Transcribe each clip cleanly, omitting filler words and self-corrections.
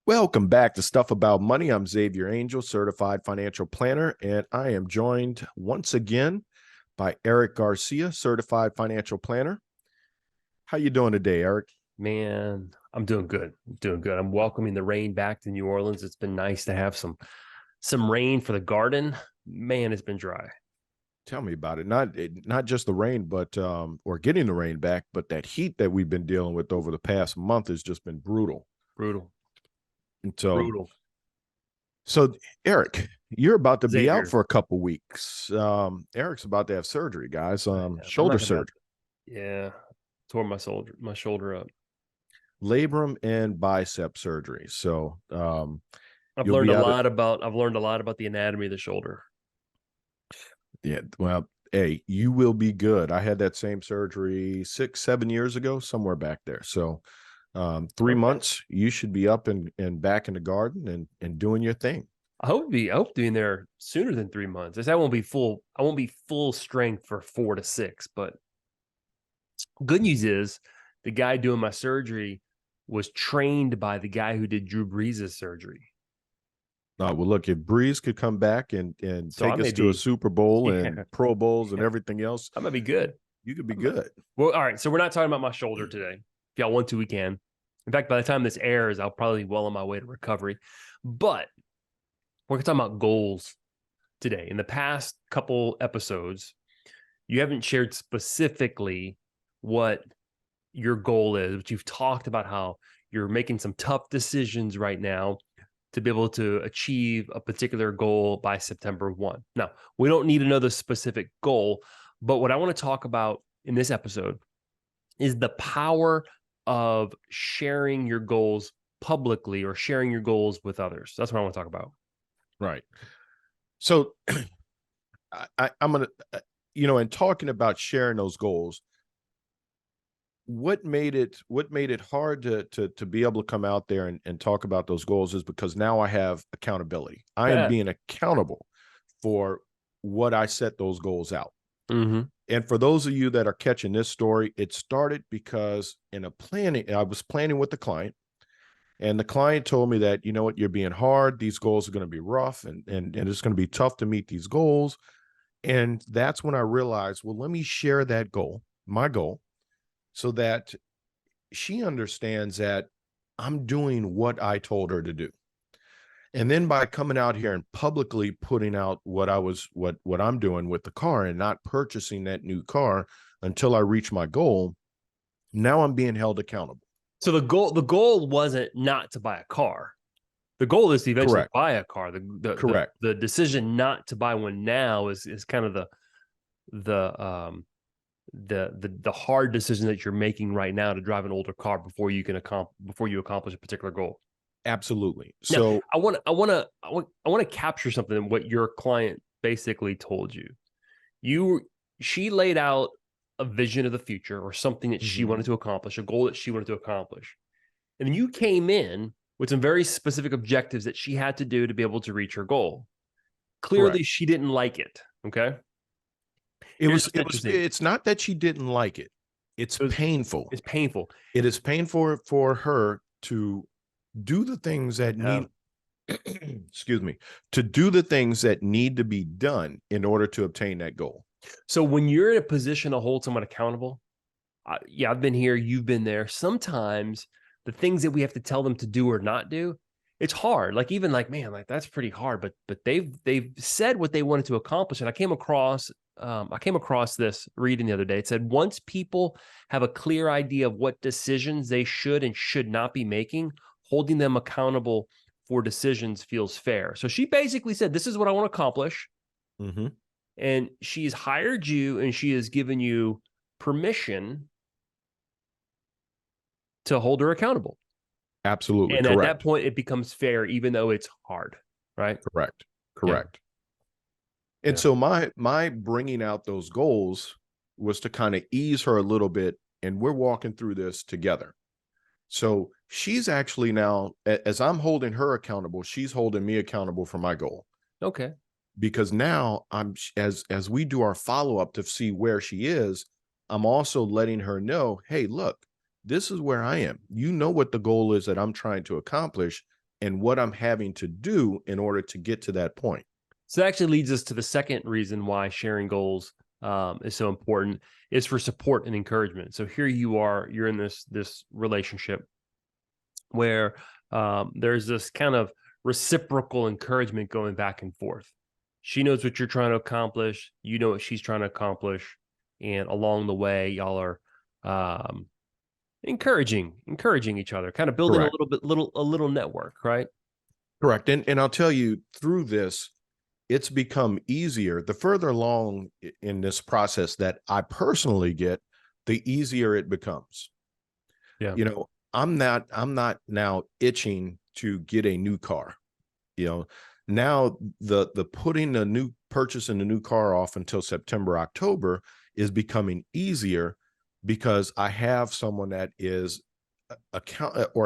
Welcome back to Stuff About Money. I'm Xavier Angel, certified financial planner, and I am joined once again by Erik Garcia, certified financial planner. How you doing today, Erik? Man, I'm doing good. I'm welcoming the rain back to New Orleans. It's been nice to have some rain for the garden. Man, it's been dry. Tell me about it. Not just the rain, but or getting the rain back, but that heat that we've been dealing with over the past month has just been brutal. Brutal. And so, Brutal. so Erik, you're about to be out Xavier. for a couple weeks. Erik's about to have surgery, guys. I'm Shoulder not gonna. surgery. Yeah, tore my shoulder up. Labrum and bicep surgery. So I've you'll learned be a out of lot about I've learned a lot about the anatomy of the shoulder. yeah. Well, hey, you will be good. I had that same surgery 6-7 years ago, somewhere back there. So 3 months, you should be up and back in the garden and doing your thing. I hope being there sooner than 3 months. I won't be full strength for 4 to 6, but good news is the guy doing my surgery was trained by the guy who did Drew Brees' surgery. Well, look, if Breeze could come back and So I take may us to a be, Super Bowl yeah, and Pro Bowls and everything else, I might be good. you could be I might, good. well, all right. So we're not talking about my shoulder today. If y'all want to, we can. In fact, by the time this airs, I'll probably be well on my way to recovery. But we're talking about goals today. In the past couple episodes, you haven't shared specifically what your goal is, but you've talked about how you're making some tough decisions right now to be able to achieve a particular goal by September 1. Now, we don't need another specific goal, but what I want to talk about in this episode is the power of sharing your goals publicly or sharing your goals with others. That's what I want to talk about. Right. So I'm going to, in talking about sharing those goals, what made it hard to be able to come out there and talk about those goals is because now I have accountability. I am being accountable for what I set those goals out. Mm-hmm. And for those of you that are catching this story, it started because I was planning with the client, and the client told me that, you know what, you're being hard. These goals are going to be rough and it's going to be tough to meet these goals. And that's when I realized, well, let me share that goal, my goal, so that she understands that I'm doing what I told her to do. And then by coming out here and publicly putting out what I'm doing with the car and not purchasing that new car until I reach my goal, now I'm being held accountable. So the goal wasn't not to buy a car. The goal is to eventually Correct. buy a car. Correct. The decision not to buy one now is kind of the hard decision that you're making right now to drive an older car before you accomplish a particular goal. Absolutely. Now, So I want to capture something what your client basically told you. She laid out a vision of the future or something that she wanted to accomplish, a goal that she wanted to accomplish. And then you came in with some very specific objectives that she had to do to be able to reach her goal. Clearly, correct. she didn't like it. Okay. It's not that she didn't like it. It's painful. It's painful. It is painful for her to do the things that need, excuse me, to do the things that need to be done in order to obtain that goal. So when you're in a position to hold someone accountable, I've been here, you've been there. Sometimes the things that we have to tell them to do or not do, it's hard. Man, that's pretty hard. But they've said what they wanted to accomplish. And I came across this reading the other day. It said once people have a clear idea of what decisions they should and should not be making, holding them accountable for decisions feels fair. So she basically said, "This is what I want to accomplish." Mm-hmm. And she's hired you and she has given you permission to hold her accountable. Absolutely. And correct. at that point, it becomes fair, even though it's hard, right? Correct. Yeah. And so my bringing out those goals was to kind of ease her a little bit, and we're walking through this together. So she's actually now, as I'm holding her accountable, she's holding me accountable for my goal. Okay. Because now as we do our follow-up to see where she is, I'm also letting her know, hey, look, this is where I am. You know what the goal is that I'm trying to accomplish. and what I'm having to do in order to get to that point. So that actually leads us to the second reason why sharing goals is so important, is for support and encouragement. So here you are, you're in this relationship where there's this kind of reciprocal encouragement going back and forth. She knows what you're trying to accomplish. You know what she's trying to accomplish. And along the way, y'all are encouraging each other, kind of building Correct. a little network, right? Correct. And I'll tell you, through this, it's become easier. The further along in this process that I personally get, the easier it becomes. Yeah. You know, I'm not now itching to get a new car. You know, now the putting purchasing a new car off until September, October is becoming easier because I have someone that is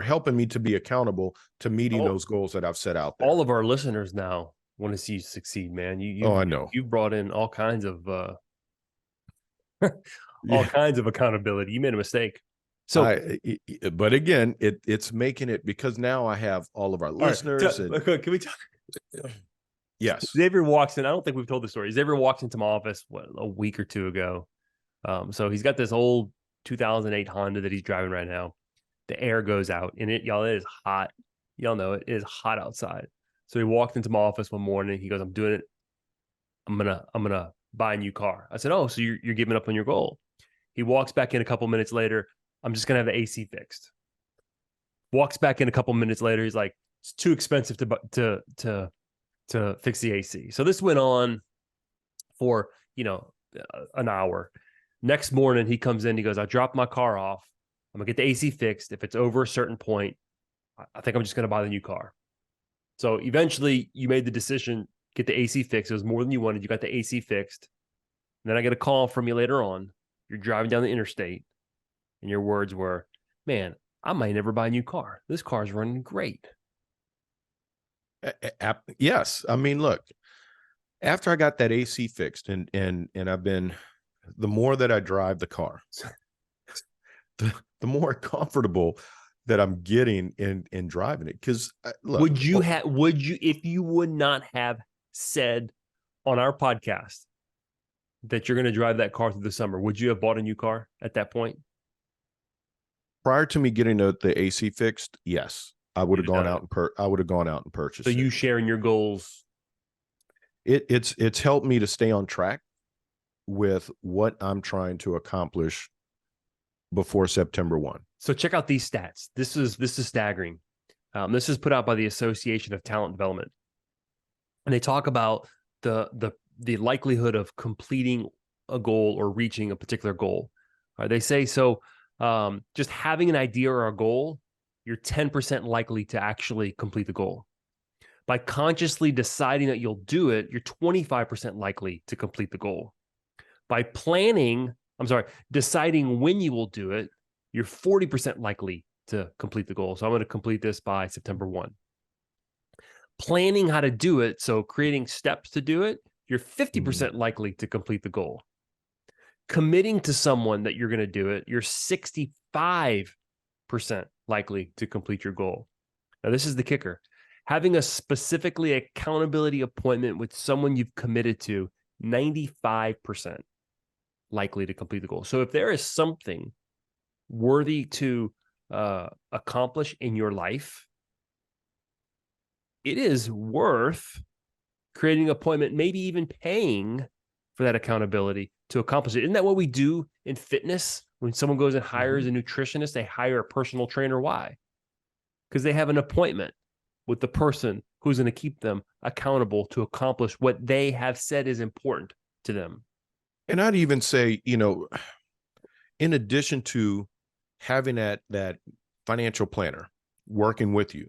helping me to be accountable to meeting those goals that I've set out there. All of our listeners now want to see you succeed, man. I know. You've brought in all kinds of all kinds of accountability. You made a mistake. So, but again, it's making it, because now I have all of our listeners. Right. Can we talk? Yes. Xavier walks in. I don't think we've told the story. Xavier walks into my office a week or two ago. So he's got this old 2008 Honda that he's driving right now. The air goes out, and it is hot. Y'all know it is hot outside. So he walked into my office one morning. He goes, "I'm doing it. I'm gonna buy a new car." I said, "Oh, so you're giving up on your goal?" He walks back in a couple minutes later. "I'm just gonna have the AC fixed." Walks back in a couple minutes later. He's like, "It's too expensive to fix the AC." So this went on for an hour. Next morning, he comes in. He goes, "I dropped my car off. I'm gonna get the AC fixed. If it's over a certain point, I think I'm just gonna buy the new car." So eventually, you made the decision, get the AC fixed. It was more than you wanted. You got the AC fixed. And then I get a call from you later on. You're driving down the interstate, and your words were, "Man, I might never buy a new car. This car's running great." Yes. I mean, look, after I got that AC fixed, and I've been, the more that I drive the car, the more comfortable that I'm getting in driving it. Because would you if you would not have said on our podcast that you're going to drive that car through the summer, would you have bought a new car at that point? Prior to me getting the AC fixed, yes, I would have gone out and purchased. So it. You sharing your goals. It's helped me to stay on track with what I'm trying to accomplish before September 1. So check out these stats. This is staggering. This is put out by the Association of Talent Development, and they talk about the likelihood of completing a goal or reaching a particular goal. They say so. Just having an idea or a goal, you're 10% likely to actually complete the goal. By consciously deciding that you'll do it, you're 25% likely to complete the goal. By deciding when you will do it, you're 40% likely to complete the goal. So I'm going to complete this by September 1. Planning how to do it, so creating steps to do it, you're 50% likely to complete the goal. Committing to someone that you're going to do it, you're 65% likely to complete your goal. Now, this is the kicker. Having a specifically accountability appointment with someone you've committed to, 95% likely to complete the goal. So if there is something worthy to accomplish in your life, it is worth creating an appointment, maybe even paying for that accountability to accomplish it. Isn't that what we do in fitness? When someone goes and hires a nutritionist, they hire a personal trainer. Why? Because they have an appointment with the person who's going to keep them accountable to accomplish what they have said is important to them. And I'd even say, in addition to having that financial planner working with you,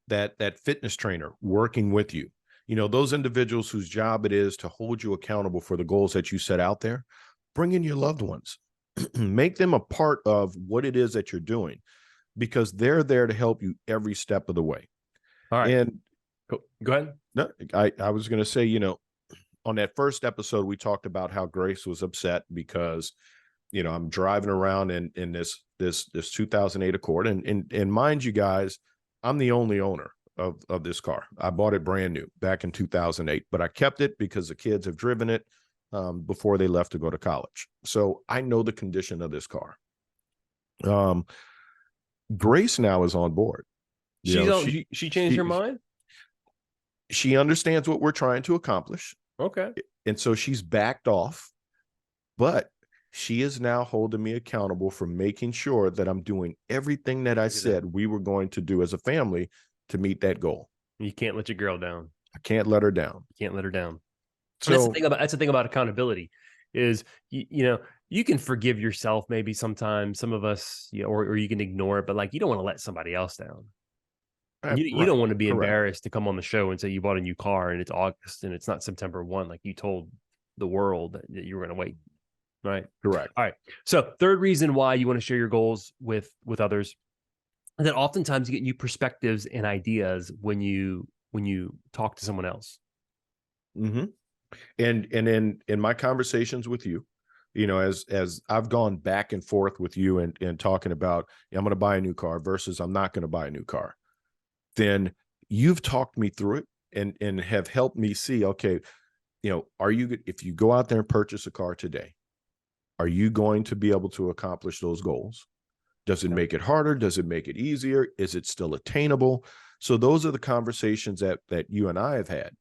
that fitness trainer working with you, those individuals whose job it is to hold you accountable for the goals that you set out there, bring in your loved ones, make them a part of what it is that you're doing, because they're there to help you every step of the way. All right. And go ahead. No, I was going to say, on that first episode, we talked about how Grace was upset because, I'm driving around in this 2008 Accord, and mind you guys, I'm the only owner of this car. I bought it brand new back in 2008, but I kept it because the kids have driven it before they left to go to college. So I know the condition of this car. Grace now is on board. She changed her mind. She understands what we're trying to accomplish. Okay. And so she's backed off, but she is now holding me accountable for making sure that I'm doing everything that I said we were going to do as a family to meet that goal. You can't let your girl down. I can't let her down. You can't let her down. So That's the thing about accountability is, you can forgive yourself maybe sometimes, some of us, or you can ignore it, but like, you don't want to let somebody else down. You don't want to be embarrassed to come on the show and say you bought a new car and it's August and it's not September 1. Like you told the world that you were going to wait. Right. Correct. All right. So third reason why you want to share your goals with others is that oftentimes you get new perspectives and ideas when you talk to someone else. Mm-hmm. And in my conversations with you, as I've gone back and forth with you and talking about, I'm going to buy a new car versus I'm not going to buy a new car, then you've talked me through it and have helped me see, okay, if you go out there and purchase a car today, are you going to be able to accomplish those goals? Does it make it harder? Does it make it easier? Is it still attainable? So those are the conversations that you and I have had.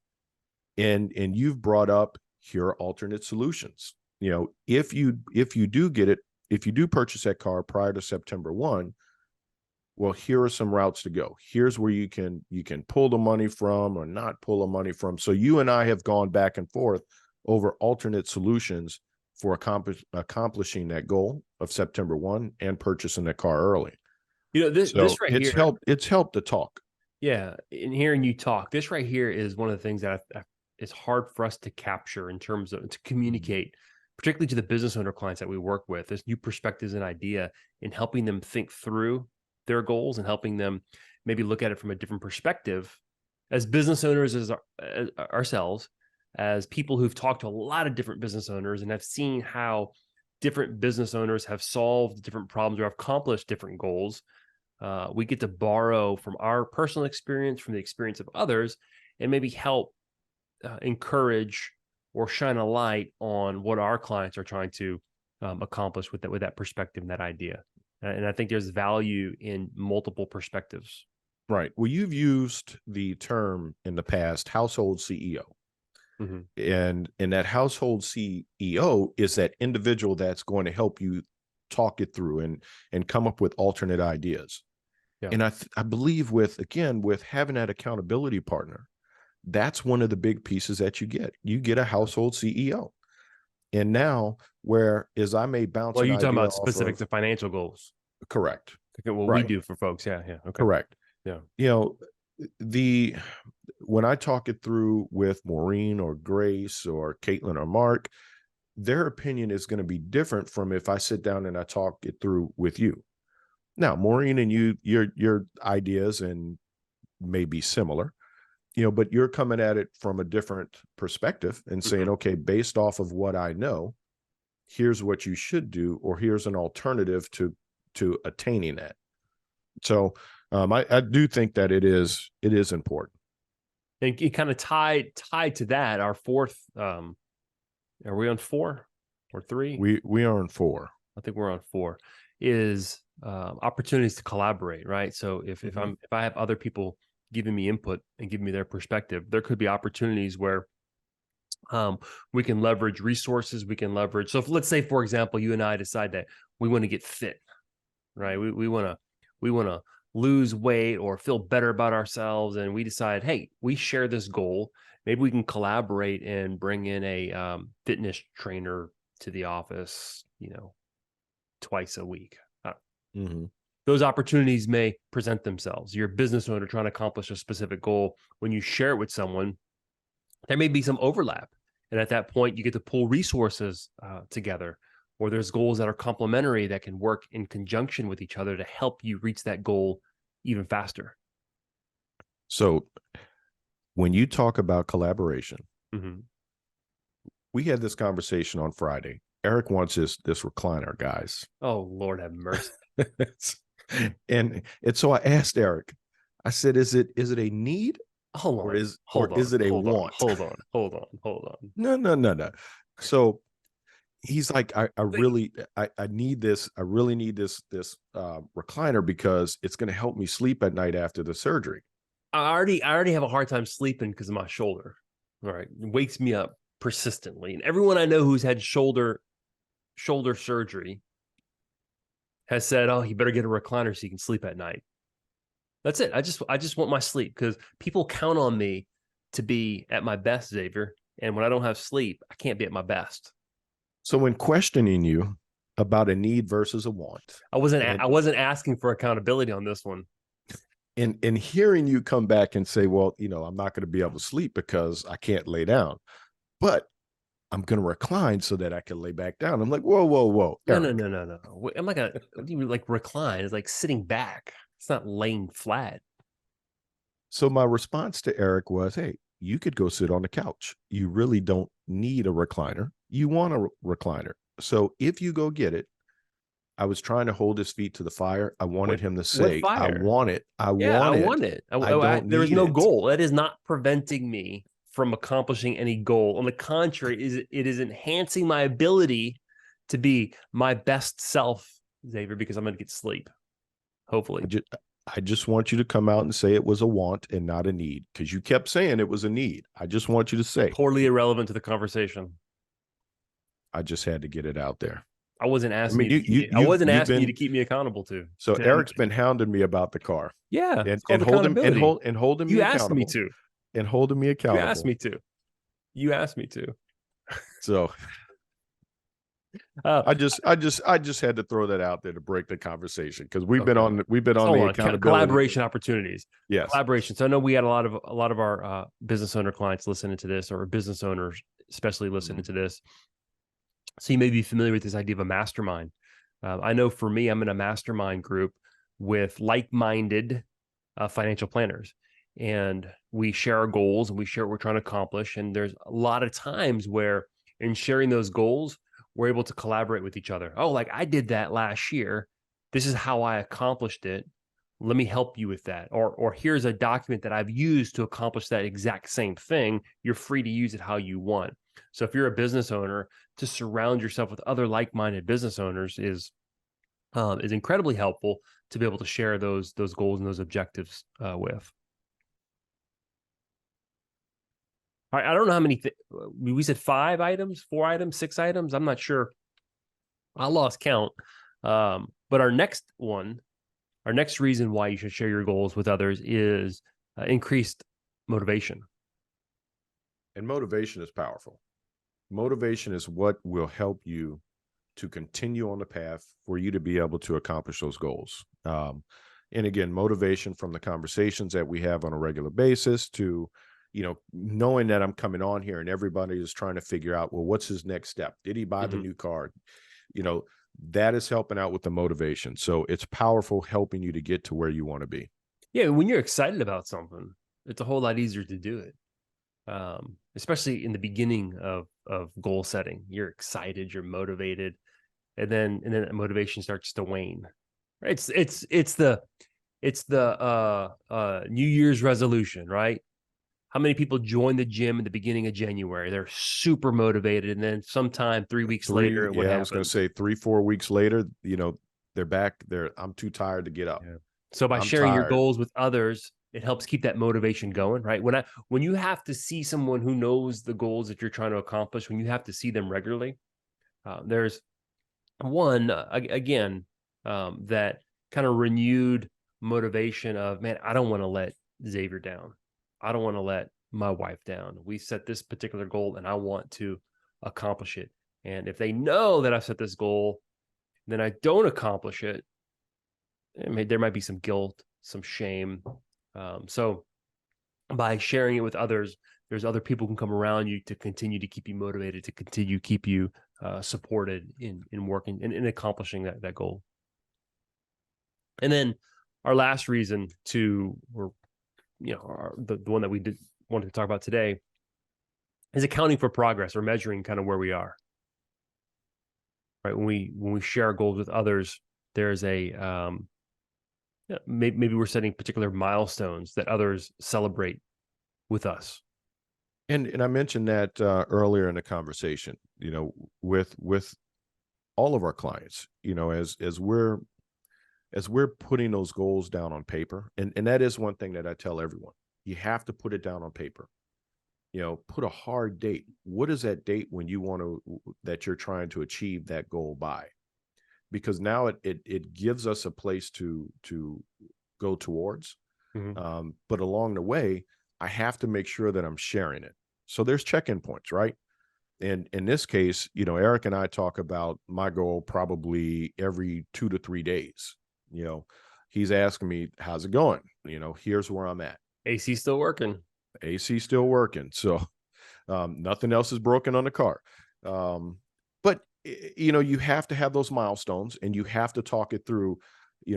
And you've brought up, here are alternate solutions. If you do get it, if you do purchase that car prior to September 1, well, here are some routes to go. Here's where you can pull the money from or not pull the money from. So you and I have gone back and forth over alternate solutions for accomplishing that goal of September 1 and purchasing that car early. This right here, it's helped to talk. Yeah. In hearing you talk, this right here is one of the things that it's hard for us to capture in terms of to communicate, particularly to the business owner clients that we work with. There's new perspectives and idea in helping them think through their goals and helping them maybe look at it from a different perspective as business owners, as ourselves, as people who've talked to a lot of different business owners and have seen how different business owners have solved different problems or have accomplished different goals. We get to borrow from our personal experience, from the experience of others, and maybe help encourage or shine a light on what our clients are trying to accomplish with that perspective and that idea. And I think there's value in multiple perspectives. Right. Well, you've used the term in the past, household CEO. Mm-hmm. And that household CEO is that individual that's going to help you talk it through and come up with alternate ideas. Yeah. And I believe with having that accountability partner, that's one of the big pieces that you get. You get a household CEO. And now, whereas I may bounce. Well, you're talking about specific to financial goals. Correct. Okay, well, we do for folks. Yeah. Okay. Correct. Yeah. When I talk it through with Maureen or Grace or Caitlin or Mark, their opinion is going to be different from if I sit down and I talk it through with you. Now, Maureen and your ideas and may be similar, but you're coming at it from a different perspective and saying, okay, based off of what I know, here's what you should do, or here's an alternative to attaining that. So I do think that it is important. And it kind of tied to that, our fourth, are we on 4 or 3? We are on 4. I think we're on 4, is opportunities to collaborate, right? So if I have other people giving me input and giving me their perspective, there could be opportunities where we can leverage resources, we can leverage. So let's say, for example, you and I decide that we want to get fit, right? We want to lose weight or feel better about ourselves. And we decide, hey, we share this goal. Maybe we can collaborate and bring in a fitness trainer to the office, twice a week. Those opportunities may present themselves. You're a business owner trying to accomplish a specific goal. When you share it with someone, there may be some overlap. And at that point, you get to pull resources together, or there's goals that are complementary that can work in conjunction with each other to help you reach that goal even faster. So when you talk about collaboration, we had this conversation on Friday. Erik wants this recliner, guys. Oh, Lord have mercy. And so I asked Erik, I said, is it a need Hold or on, is it a want? hold on. No, no, no, no. So he's like, I really I need this. I really need this recliner because it's going to help me sleep at night after the surgery. I already have a hard time sleeping because of my shoulder. All right. It wakes me up persistently. And everyone I know who's had shoulder surgery has said, "Oh, you better get a recliner so you can sleep at night." That's it. I just want my sleep because people count on me to be at my best, Xavier. And when I don't have sleep, I can't be at my best. So when questioning you about a need versus a want, I wasn't asking for accountability on this one. and hearing you come back and say, well, I'm not going to be able to sleep because I can't lay down, but I'm going to recline so that I can lay back down. I'm like, whoa, whoa, whoa. No. I'm like what do you like recline? It's like sitting back. It's not laying flat. So my response to Erik was, hey, you could go sit on the couch. You really don't need a recliner. You want a recliner. So if you go get it, I was trying to hold his feet to the fire. I wanted him to say, I want it. I want it. I don't there is need no it. goal. That is not preventing me from accomplishing any goal. On the contrary, it is enhancing my ability to be my best self, Xavier, because I'm going to get sleep. Hopefully. I just want you to come out and say it was a want and not a need, because you kept saying it was a need. I just want you to say. Totally irrelevant to the conversation. I just had to get it out there. I wasn't asking I wasn't asking you to keep me accountable to. So Erik's been hounding me about the car. Yeah, and holding me accountable. You asked me to. And holding me accountable. You asked me to. So I just had to throw that out there to break the conversation, because we've been on the accountability collaboration opportunities. Yes, collaboration. So I know we had a lot of our business owner clients listening to this, or business owners especially listening to this. So you may be familiar with this idea of a mastermind. I know for me, I'm in a mastermind group with like-minded financial planners, and we share our goals and we share what we're trying to accomplish. And there's a lot of times where in sharing those goals, we're able to collaborate with each other. Oh, like I did that last year. This is how I accomplished it. Let me help you with that. Or here's a document that I've used to accomplish that exact same thing. You're free to use it how you want. So if you're a business owner, to surround yourself with other like-minded business owners is incredibly helpful to be able to share those goals and those objectives with. All right, I don't know how many. We said 5 items, 4 items, 6 items. I'm not sure. I lost count. But our next reason why you should share your goals with others is increased motivation. And motivation is powerful. Motivation is what will help you to continue on the path for you to be able to accomplish those goals. And again, motivation from the conversations that we have on a regular basis to, knowing that I'm coming on here and everybody is trying to figure out, well, what's his next step? Did he buy the new car? That is helping out with the motivation. So it's powerful, helping you to get to where you want to be. Yeah. When you're excited about something, it's a whole lot easier to do it. Especially in the beginning of goal setting, you're excited, you're motivated, and then motivation starts to wane. Right? It's the New Year's resolution, right? How many people join the gym at the beginning of January? They're super motivated, and then sometime 3 weeks later, what happens? I was going to say 3-4 weeks later, they're back. I'm too tired to get up. Yeah. So by sharing your goals with others, it helps keep that motivation going, right? When you have to see someone who knows the goals that you're trying to accomplish, when you have to see them regularly, there's one that kind of renewed motivation of, man, I don't want to let Xavier down. I don't want to let my wife down. We set this particular goal and I want to accomplish it. And if they know that I set this goal, then I don't accomplish it, there might be some guilt, some shame. So by sharing it with others, there's other people who can come around you to continue to keep you motivated, to continue to keep you supported in working and in accomplishing that goal. And then our last reason the one that we wanted to talk about today is accounting for progress, or measuring kind of where we are. Right? When we share our goals with others, there's a Yeah, maybe we're setting particular milestones that others celebrate with us. And I mentioned that earlier in the conversation, with all of our clients, as we're putting those goals down on paper, and that is one thing that I tell everyone. You have to put it down on paper. Put a hard date. What is that date when you want to that you're trying to achieve that goal by? Because now it gives us a place to go towards. But along the way, I have to make sure that I'm sharing it. So there's check-in points, right? And in this case, Erik and I talk about my goal probably every 2 to 3 days. He's asking me, how's it going? Here's where I'm at. AC still working. AC still working. So nothing else is broken on the car. But you have to have those milestones, and you have to talk it through,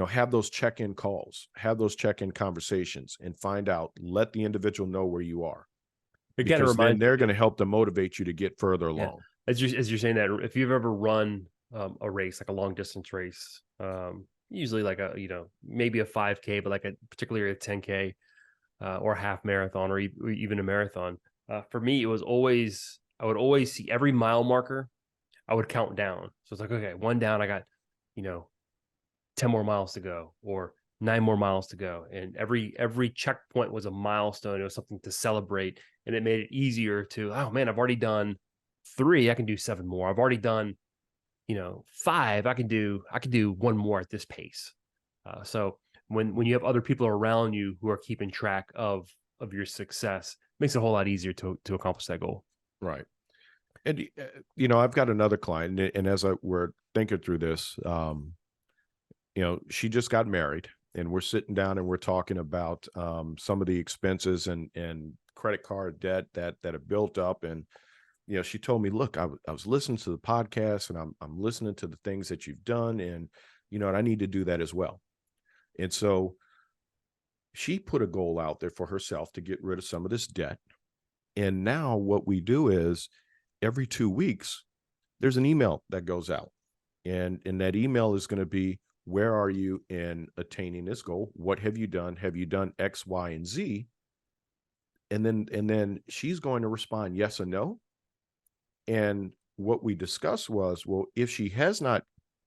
have those check-in calls, have those check-in conversations, and find out, let the individual know where you are. Again, Because then they're going to help to motivate you to get further along. As you're saying that, if you've ever run a race, like a long distance race, usually like maybe a 5K, but like particularly a 10K or a half marathon, or even a marathon. For me, I would always see every mile marker. I would count down. So it's like, okay, one down, I got, 10 more miles to go, or 9 more miles to go. And every checkpoint was a milestone. It was something to celebrate. And it made it easier to, oh man, I've already done 3. I can do 7 more. I've already done, 5. I can do 1 more at this pace. So when you have other people around you who are keeping track of your success, it makes it a whole lot easier to accomplish that goal. Right. And, I've got another client, and as we're thinking through this, she just got married, and we're sitting down and we're talking about some of the expenses and credit card debt that have built up. And, she told me, look, I was listening to the podcast, and I'm listening to the things that you've done, and, and I need to do that as well. And so she put a goal out there for herself to get rid of some of this debt. And now what we do is every 2 weeks, there's an email that goes out. And that email is going to be, where are you in attaining this goal? What have you done? Have you done X, Y, and Z? And then she's going to respond yes or no. And what we discussed was, well, if she has not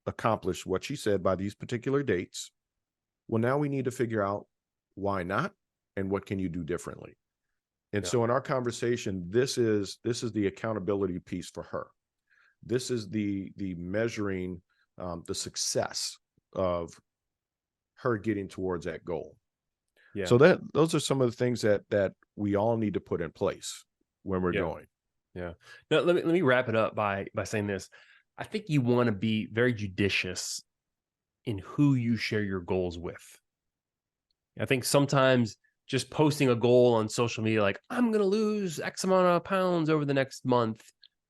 accomplished what she said by these particular dates, well, now we need to figure out why not, and what can you do differently. And so in our conversation, this is the accountability piece for her. This is the measuring the success of her getting towards that goal. Yeah. So those are some of the things that we all need to put in place when we're going. Yeah. Now, let me wrap it up by saying this. I think you want to be very judicious in who you share your goals with. I think sometimes just posting a goal on social media, like I'm going to lose X amount of pounds over the next month.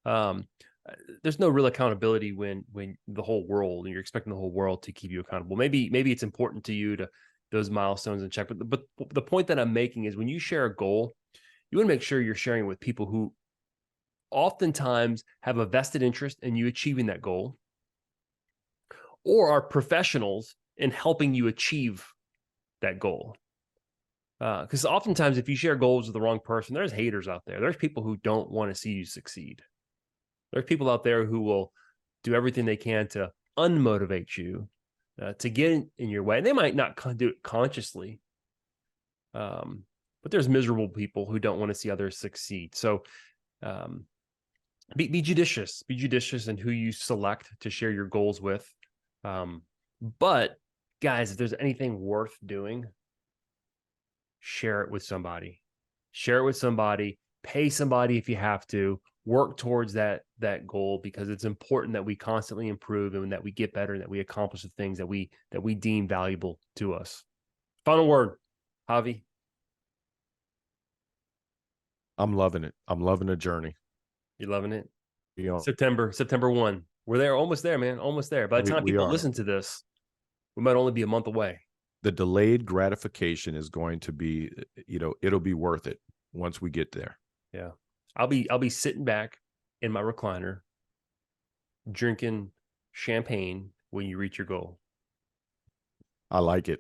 There's no real accountability when the whole world, and you're expecting the whole world to keep you accountable. Maybe it's important to you to those milestones and check. But the point that I'm making is, when you share a goal, you want to make sure you're sharing with people who oftentimes have a vested interest in you achieving that goal, or are professionals in helping you achieve that goal. Because oftentimes, if you share goals with the wrong person, there's haters out there. There's people who don't want to see you succeed. There's people out there who will do everything they can to unmotivate you, to get in your way. And they might not do it consciously, but there's miserable people who don't want to see others succeed. So be judicious. Be judicious in who you select to share your goals with. But guys, if there's anything worth doing, share it with somebody. Share it with somebody. Pay somebody if you have to. Work towards that goal, because it's important that we constantly improve, and that we get better, and that we accomplish the things that we deem valuable to us. Final word, Javi. I'm loving it. I'm loving the journey. You're loving it? Yeah. September 1. We're there, almost there, man. Almost there. By the time people listen to this, we might only be a month away. The delayed gratification is going to be, it'll be worth it once we get there. Yeah. I'll be sitting back in my recliner, drinking champagne when you reach your goal. I like it.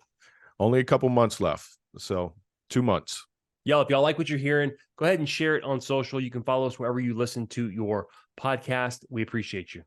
Only a couple months left. So 2 months. Y'all, if y'all like what you're hearing, go ahead and share it on social. You can follow us wherever you listen to your podcast. We appreciate you.